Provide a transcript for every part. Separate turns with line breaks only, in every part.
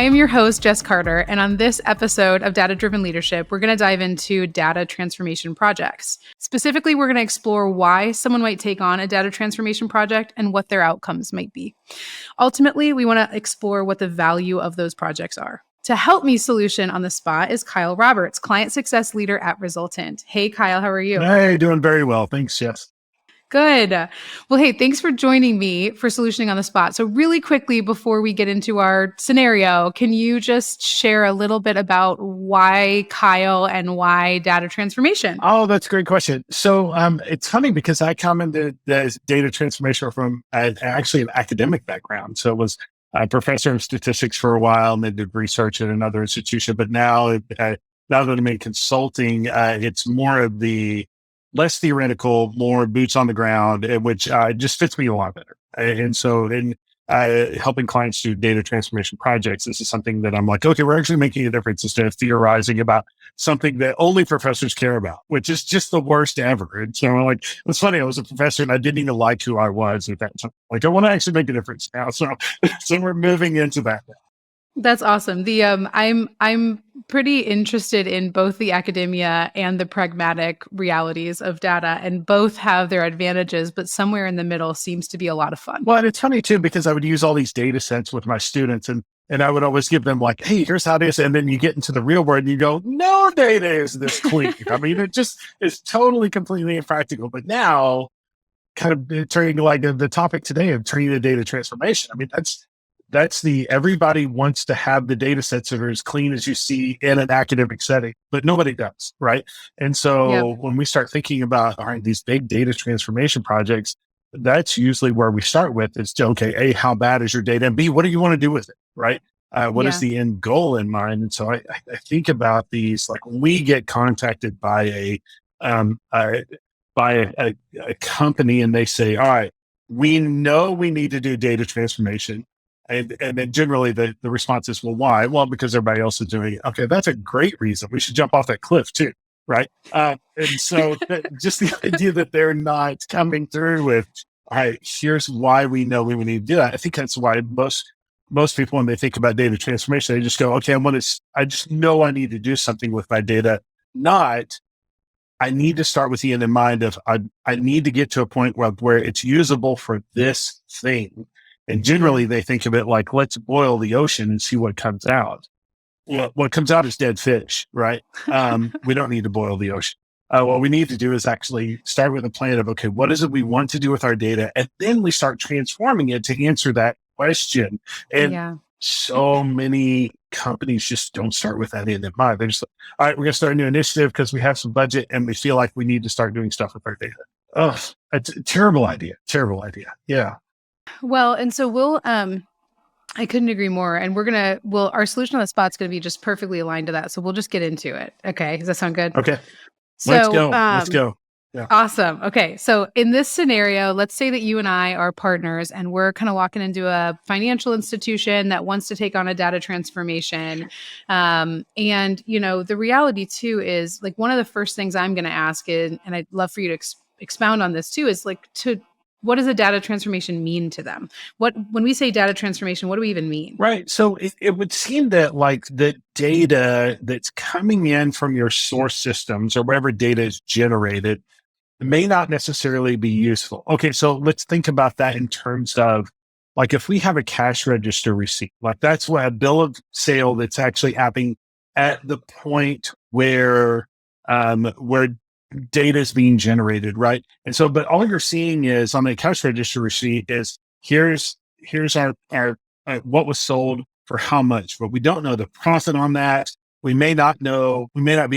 I am your host, Jess Carter, and on this episode of Data Driven Leadership, we're going to dive into data transformation projects. Specifically, we're going to explore why someone might take on a data transformation project and what their outcomes might be. Ultimately, we want to explore what the value of those projects are. To help me solution on the spot is Kyle Roberts, Client Success Leader at Resultant. Hey, Kyle, how are you?
Hey, doing very well. Thanks, Jess.
Good. Well, hey, thanks for joining me for solutioning on the spot. So really quickly, before we get into our scenario, can you just share a little bit about why Kyle and why data transformation?
Oh, that's a great question. So it's funny because I come into the data transformation from actually an academic background. So I was a professor of statistics for a while and then did research at another institution. But now that I'm in consulting, it's more of the less theoretical, more boots on the ground, which just fits me a lot better. And so in helping clients do data transformation projects, this is something that I'm like, okay, we're actually making a difference instead of theorizing about something that only professors care about, which is just the worst ever. And so like, it's funny, I was a professor and I didn't even like who I was at that time. Like, I want to actually make a difference now. So we're moving into that now.
That's awesome. I'm pretty interested in both the academia and the pragmatic realities of data, and both have their advantages, but somewhere in the middle seems to be a lot of fun.
Well, and it's funny too, because I would use all these data sets with my students and I would always give them like, hey, here's how it is. And then you get into the real world and you go, no data is this clean. I mean, it just is totally, completely impractical. But now kind of turning like the topic today of turning the data transformation. I mean, that's everybody wants to have the data sets that are as clean as you see in an academic setting, but nobody does, right? And so when we start thinking about, all right, these big data transformation projects, that's usually where we start with is, okay, A, how bad is your data? And B, what do you want to do with it, right? What is the end goal in mind? And so I think about these, like when we get contacted by a company and they say, all right, we know we need to do data transformation. And then generally the response is, well, why? Well, because everybody else is doing it. Okay, that's a great reason. We should jump off that cliff too, right? And so just the idea that they're not coming through with, all right, here's why we know we need to do that. I think that's why most people, when they think about data transformation, they just go, okay, I just know I need to do something with my data. Not, I need to start with the end in mind of I need to get to a point where it's usable for this thing. And generally they think of it like, let's boil the ocean and see what comes out. Well, what comes out is dead fish, right? We don't need to boil the ocean. What we need to do is actually start with a plan of, okay, what is it we want to do with our data? And then we start transforming it to answer that question. And so many companies just don't start with that end in mind. They're just like, all right, we're going to start a new initiative because we have some budget and we feel like we need to start doing stuff with our data. Oh, it's a terrible idea. Terrible idea. Yeah.
Well, and so I couldn't agree more. And our solution on the spot is going to be just perfectly aligned to that. So we'll just get into it. Okay. Does that sound good?
Okay.
So,
Let's go.
Yeah. Awesome. Okay. So in this scenario, let's say that you and I are partners and we're kind of walking into a financial institution that wants to take on a data transformation. And, the reality too is like one of the first things I'm going to ask is, and I'd love for you to expound on this too, is like what does a data transformation mean to them? When we say data transformation, what do we even mean?
Right. So it would seem that like the data that's coming in from your source systems or wherever data is generated may not necessarily be useful. Okay. So let's think about that in terms of like, if we have a cash register receipt, like that's what a bill of sale that's actually happening at the point where data is being generated, right? And so, but all you're seeing is on the cash register receipt is here's our what was sold for how much, but we don't know the profit on that. We may not be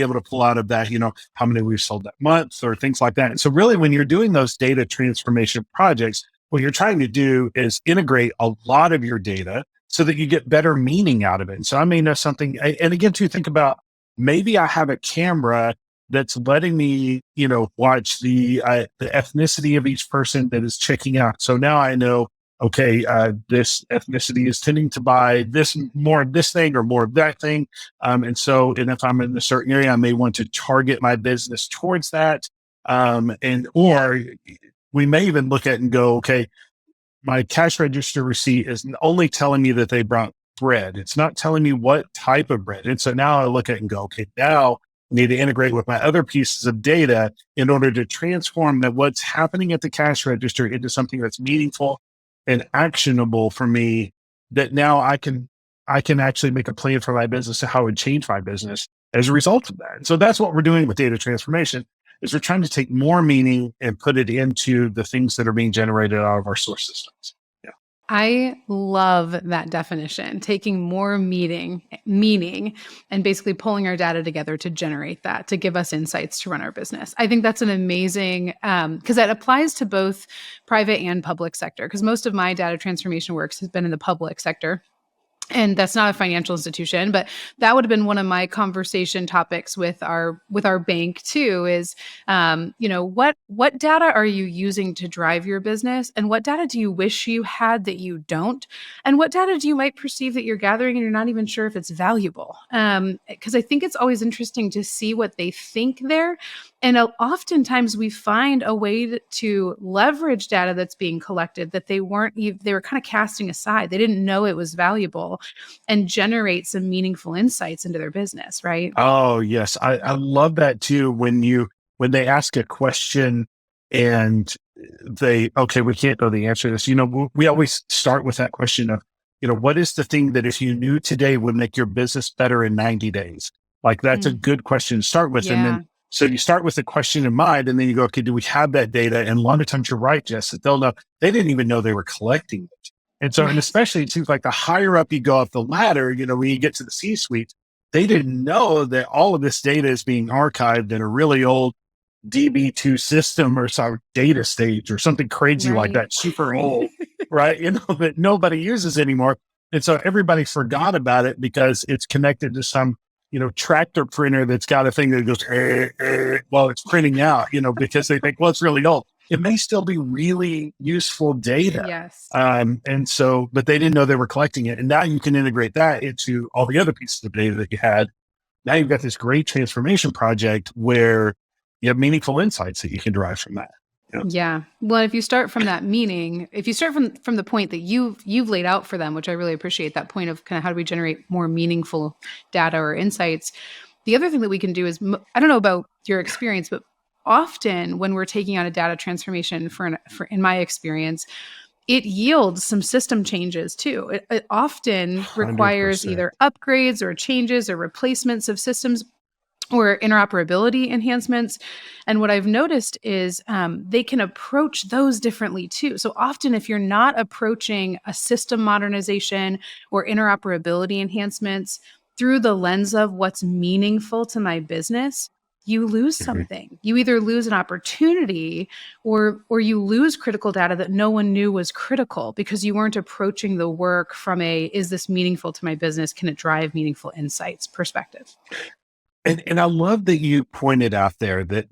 able to pull out of that, how many we've sold that month or things like that. And so really when you're doing those data transformation projects, what you're trying to do is integrate a lot of your data so that you get better meaning out of it. And so I may know something, and again, to think about, maybe I have a camera that's letting me, watch the ethnicity of each person that is checking out. So now I know, okay, this ethnicity is tending to buy this more of this thing or more of that thing. And if I'm in a certain area, I may want to target my business towards that. Or we may even look at it and go, okay, my cash register receipt is only telling me that they brought bread. It's not telling me what type of bread. And so now I look at it and go, okay, now I need to integrate with my other pieces of data in order to transform that what's happening at the cash register into something that's meaningful and actionable for me, that now I can actually make a plan for my business and how it would change my business as a result of that. And so that's what we're doing with data transformation, is we're trying to take more meaning and put it into the things that are being generated out of our source systems. Yeah.
I love that definition, taking more meaning and basically pulling our data together to generate that, to give us insights to run our business. I think that's an amazing, because that applies to both private and public sector, because most of my data transformation works has been in the public sector. And that's not a financial institution, but that would have been one of my conversation topics with our bank too. Is what data are you using to drive your business, and what data do you wish you had that you don't, and what data do you might perceive that you're gathering and you're not even sure if it's valuable? Because I think it's always interesting to see what they think there. And oftentimes we find a way to leverage data that's being collected that they were kind of casting aside. They didn't know it was valuable, and generate some meaningful insights into their business, right?
Oh, yes. I love that too. When they ask a question and okay, we can't know the answer to this. We always start with that question of, what is the thing that if you knew today would make your business better in 90 days? Like that's a
Mm,
good question to start with. And then,
yeah.
so you start with the question in mind, and then you go, okay, do we have that data? And a lot of times you're right, Jess, that they'll know they didn't even know they were collecting it. And so, and
Right.
especially it seems like the higher up you go up the ladder, when you get to the C-suite, they didn't know that all of this data is being archived in a really old DB2 system or some data stage or something crazy like
Right.
that, super old, right? That nobody uses anymore. And so everybody forgot about it because it's connected to some, tractor printer that's got a thing that goes while it's printing out, because they think, well, it's really old. It may still be really useful data.
Yes.
And so, but they didn't know they were collecting it. And now you can integrate that into all the other pieces of data that you had. Now you've got this great transformation project where you have meaningful insights that you can derive from that. Yeah.
Yeah. Well, if you start from that meaning, if you start from the point that you've laid out for them, which I really appreciate, that point of kind of how do we generate more meaningful data or insights. The other thing that we can do is, I don't know about your experience, but often when we're taking on a data transformation for in my experience, it yields some system changes too. It often requires
100%.
either upgrades or changes or replacements of systems or interoperability enhancements. And what I've noticed is they can approach those differently too. So often, if you're not approaching a system modernization or interoperability enhancements through the lens of what's meaningful to my business, you lose
Mhm.
something. You either lose an opportunity or you lose critical data that no one knew was critical because you weren't approaching the work from a is this meaningful to my business? Can it drive meaningful insights perspective?
And I love that you pointed out there that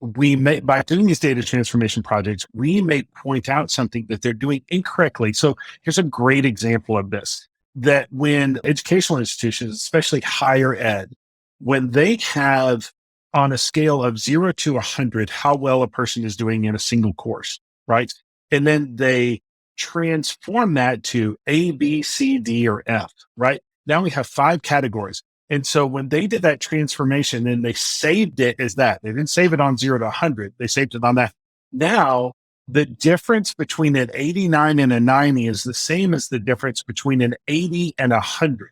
we may, by doing these data transformation projects, we may point out something that they're doing incorrectly. So here's a great example of this, that when educational institutions, especially higher ed, when they have on a scale of 0 to 100, how well a person is doing in a single course, right? And then they transform that to A, B, C, D, or F, right? Now we have 5 categories. And so when they did that transformation and they saved it as that, they didn't save it on 0 to 100, they saved it on that. Now, the difference between an 89 and a 90 is the same as the difference between an 80 and 100,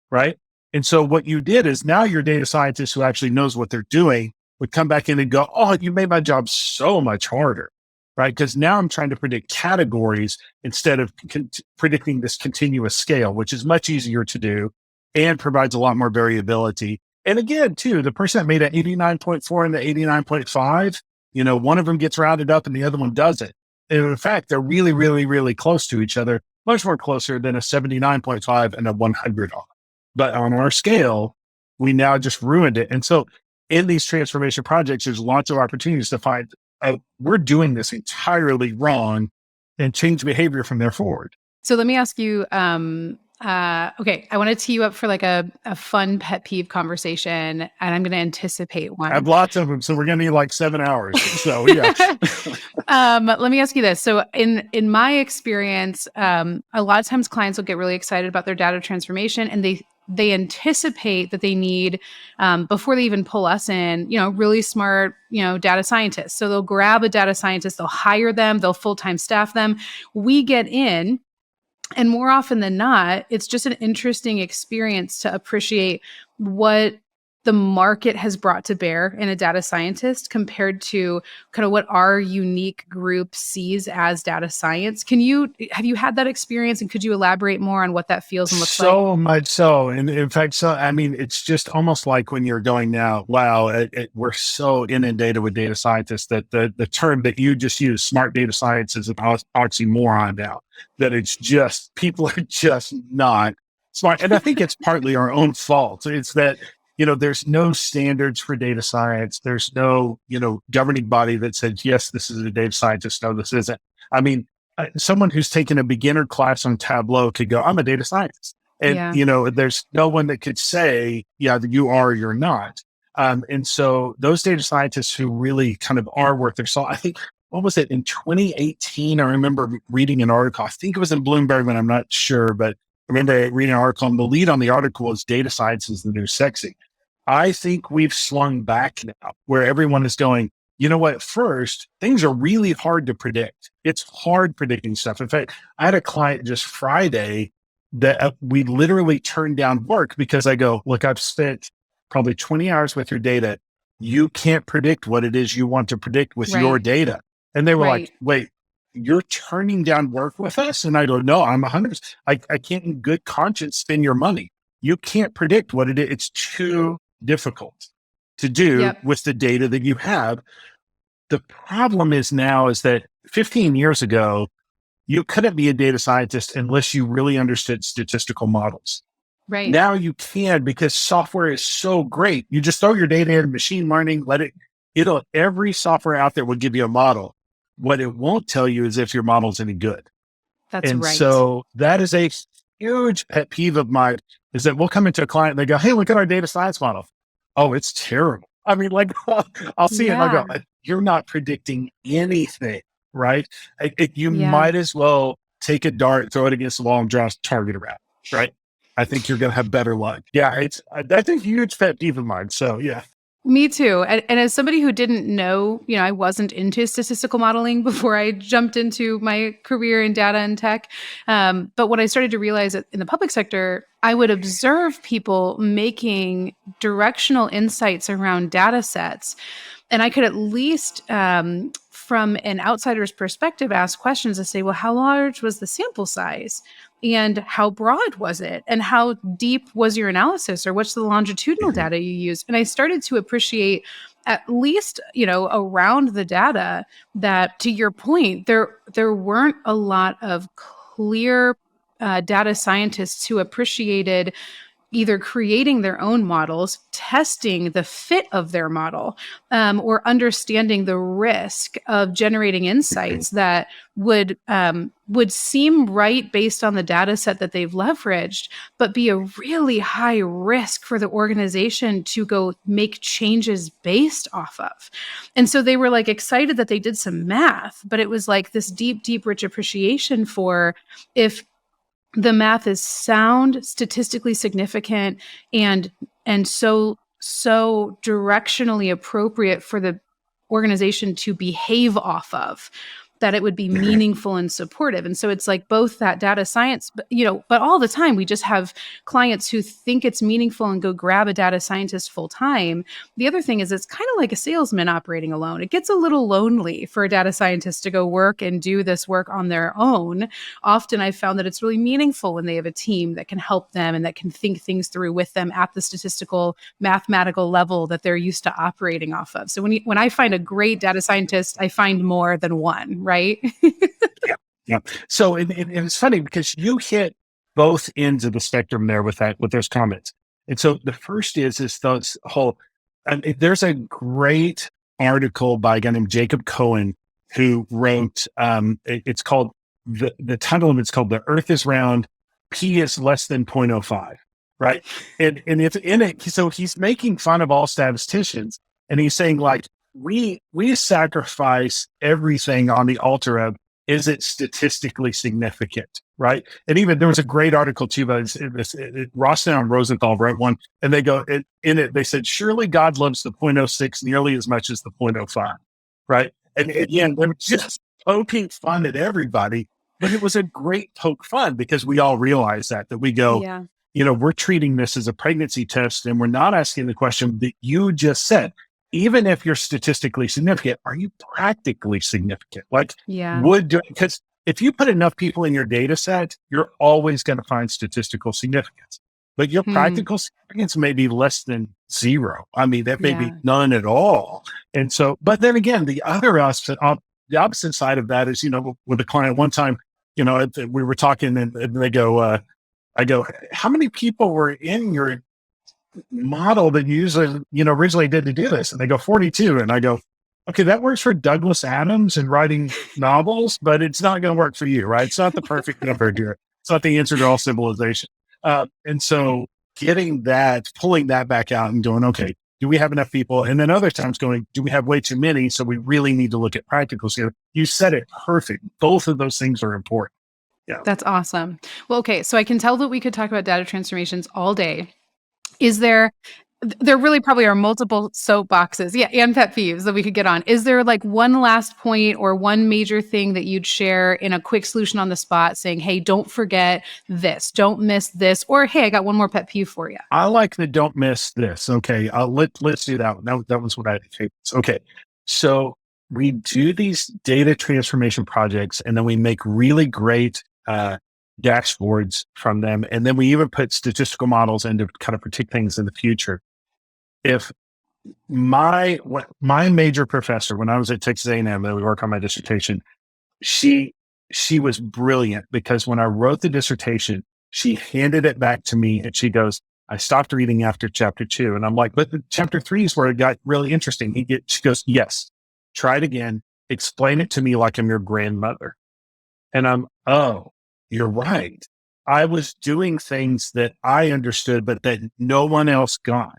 right? And so what you did is now your data scientist who actually knows what they're doing would come back in and go, oh, you made my job so much harder, right? Because now I'm trying to predict categories instead of predicting this continuous scale, which is much easier to do and provides a lot more variability. And again, too, the person that made an 89.4 and the 89.5, one of them gets rounded up and the other one doesn't. And in fact, they're really, really, really close to each other, much more closer than a 79.5 and a 100 are. But on our scale, we now just ruined it. And so in these transformation projects, there's lots of opportunities to find we're doing this entirely wrong and change behavior from there forward.
So let me ask you, Okay, I want to tee you up for like a fun pet peeve conversation, and I'm going to anticipate
I have
one.
lots of them, so we're going to need like 7 hours. So yeah.
Let me ask you this. So, in my experience, a lot of times clients will get really excited about their data transformation, and they anticipate that they need before they even pull us in, really smart, data scientists. So they'll grab a data scientist, they'll hire them, they'll full time staff them. We get in, and more often than not, it's just an interesting experience to appreciate what the market has brought to bear in a data scientist compared to kind of what our unique group sees as data science. Have you had that experience, and could you elaborate more on what that feels and looks like?
So much so. And in fact, so, I mean, it's just almost like when you're going now, wow, we're so inundated with data scientists that the term that you just used, smart data science, is an oxymoron now, that it's just, people are just not smart. And I think it's partly our own fault. It's that, there's no standards for data science. There's no, governing body that says, yes, this is a data scientist. No, this isn't. I mean, someone who's taken a beginner class on Tableau could go, I'm a data scientist. And,
Yeah,
there's no one that could say, yeah, you are, you're not. And so those data scientists who really kind of are worth their salt, I think, what was it in 2018? I remember reading an article. I think it was in Bloomberg, but I'm not sure. But I remember reading an article, and the lead on the article was data science is the new sexy. I think we've swung back now where everyone is going, you know what? First, things are really hard to predict. It's hard predicting stuff. In fact, I had a client just Friday that we literally turned down work because I go, look, I've spent probably 20 hours with your data. You can't predict what it is you want to predict with your
right,
data. And they were like,
right.
wait, you're turning down work with us? And I go, no, I'm 100. I can't in good conscience spend your money. You can't predict what it is. It's too difficult to do
Yep,
with the data that you have. The problem is now is that 15 years ago, you couldn't be a data scientist unless you really understood statistical models.
right.
Now you can because software is so great. You just throw your data in machine learning, every software out there will give you a model. What it won't tell you is if your model is any good.
That's
And
right.
so that is a huge pet peeve of mine, is that we'll come into a client and they go, hey, look at our data science model. Oh, it's terrible. I mean, like, I'll see it and I'll go,
Yeah,
you're not predicting anything, right? You
yeah.
might as well take a dart, throw it against the wall and draw a target around, right? I think you're going to have better luck. Yeah, that's a huge pet peeve of mine. So yeah.
Me too. And as somebody who didn't know, I wasn't into statistical modeling before I jumped into my career in data and tech. But what I started to realize that in the public sector, I would observe people making directional insights around data sets, and I could at least, from an outsider's perspective, ask questions to say, well, how large was the sample size? And how broad was it? And how deep was your analysis? Or what's the longitudinal
Mhm.
data you used? And I started to appreciate, at least, around the data, that, to your point, there weren't a lot of clear data scientists who appreciated either creating their own models, testing the fit of their model, or understanding the risk of generating insights that would seem right based on the data set that they've leveraged, but be a really high risk for the organization to go make changes based off of. And so they were like excited that they did some math, but it was like this deep, deep, rich appreciation for, if the math is sound, statistically significant, and so directionally appropriate for the organization to behave off of, that it would be meaningful and supportive. And so it's like both that data science, but all the time we just have clients who think it's meaningful and go grab a data scientist full time. The other thing is, it's kind of like a salesman operating alone. It gets a little lonely for a data scientist to go work and do this work on their own. Often I've found that it's really meaningful when they have a team that can help them and that can think things through with them at the statistical mathematical level that they're used to operating off of. So when I find a great data scientist, I find more than one, right?
Yeah. Yeah. So and it's funny because you hit both ends of the spectrum there with those comments. And so the first is those whole, and there's a great article by a guy named Jacob Cohen who wrote, it's called, the title of it's called The Earth is Round. P is less than 0.05, right? And it's in it. So he's making fun of all statisticians, and he's saying like, we sacrifice everything on the altar of, is it statistically significant, right? And even there was a great article too about this. Rostand and Rosenthal wrote one, and they go in it. They said, surely God loves the 0.06 nearly as much as the 0.05, right? And again, they're just poking fun at everybody, but it was a great poke fun because we all realize that we go,
Yeah.
we're treating this as a pregnancy test, and we're not asking the question that you just said. Even if you're statistically significant, are you practically significant? Like,
Yeah.
because if you put enough people in your data set, you're always going to find statistical significance. But your practical significance may be less than zero. I mean, that may be none at all. And so, but then again, the opposite side of that is, with a client one time, we were talking and they go, I go, how many people were in your model that you usually, originally did to do this? And they go 42. And I go, okay, that works for Douglas Adams and writing novels, but it's not going to work for you, right? It's not the perfect number here. It's not the answer to all civilization. And so pulling that back out and going, okay, do we have enough people? And then other times going, do we have way too many? So we really need to look at practical skill. You said it perfect. Both of those things are important. Yeah.
That's awesome. Well, okay. So I can tell that we could talk about data transformations all day. Is there really probably are multiple soapboxes, and pet peeves that we could get on. Is there like one last point or one major thing that you'd share in a quick solution on the spot saying, hey, don't forget this, don't miss this, or hey, I got one more pet peeve for you?
I like the don't miss this. Okay. Let's do that one. That was what I had. Okay. So we do these data transformation projects, and then we make really great, dashboards from them. And then we even put statistical models in to kind of predict things in the future. If my major professor, when I was at Texas A&M, we work on my dissertation, she was brilliant because when I wrote the dissertation, she handed it back to me and she goes, I stopped reading after chapter 2. And I'm like, but the chapter 3 is where it got really interesting. She goes, yes, try it again. Explain it to me like I'm your grandmother. And oh, you're right. I was doing things that I understood, but that no one else got.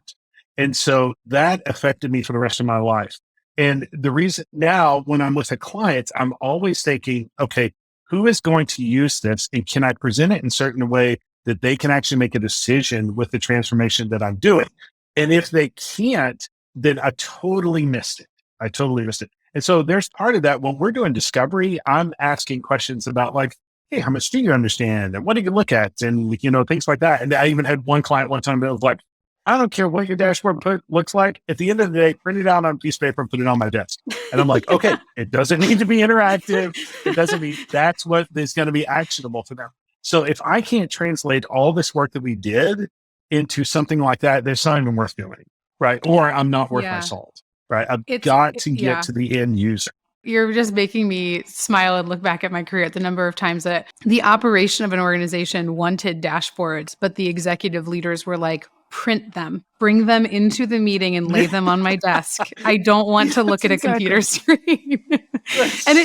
And so that affected me for the rest of my life. And the reason now, when I'm with a client, I'm always thinking, okay, who is going to use this? And can I present it in a certain way that they can actually make a decision with the transformation that I'm doing? And if they can't, then I totally missed it. And so there's part of that when we're doing discovery, I'm asking questions about like, hey, how much do you understand? And what do you look at? And, things like that. And I even had one client one time that was like, I don't care what your dashboard looks like. At the end of the day, print it out on a piece of paper and put it on my desk. And I'm like, okay, it doesn't need to be interactive. It doesn't mean that's what is going to be actionable for them. So if I can't translate all this work that we did into something like that, there's not even worth doing, right? Or I'm not worth my salt, right? I've got to get to the end user.
You're just making me smile and look back at my career at the number of times that the operation of an organization wanted dashboards, but the executive leaders were like, print them, bring them into the meeting and lay them on my desk. I don't want to look at a computer screen. And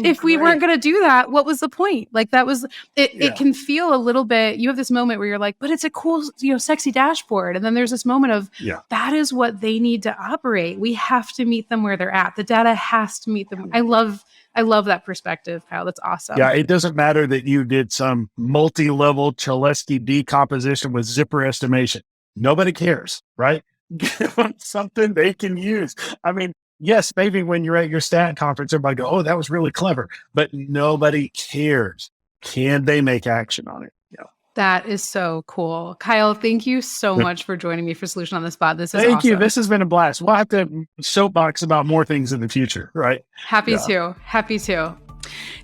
if we weren't going to do that, what was the point? Like that was, it can feel a little bit, you have this moment where you're like, but it's a cool, sexy dashboard. And then there's this moment of that is what they need to operate. We have to meet them where they're at. The data has to meet them. I love that perspective, Kyle. That's awesome.
Yeah, it doesn't matter that you did some multi-level Cholesky decomposition with zipper estimation. Nobody cares, right? Give them something they can use. I mean, yes, maybe when you're at your stat conference, everybody go, oh, that was really clever, but nobody cares. Can they make action on it? Yeah.
That is so cool. Kyle, thank you so much for joining me for Solution on the Spot. This is
Thank
awesome.
you. This has been a blast. We'll have to soapbox about more things in the future, right?
Happy to.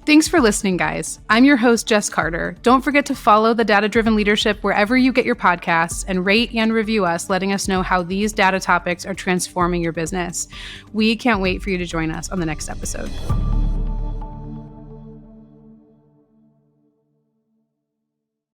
Thanks for listening, guys. I'm your host, Jess Carter. Don't forget to follow the Data-Driven Leadership wherever you get your podcasts and rate and review us, letting us know how these data topics are transforming your business. We can't wait for you to join us on the next episode.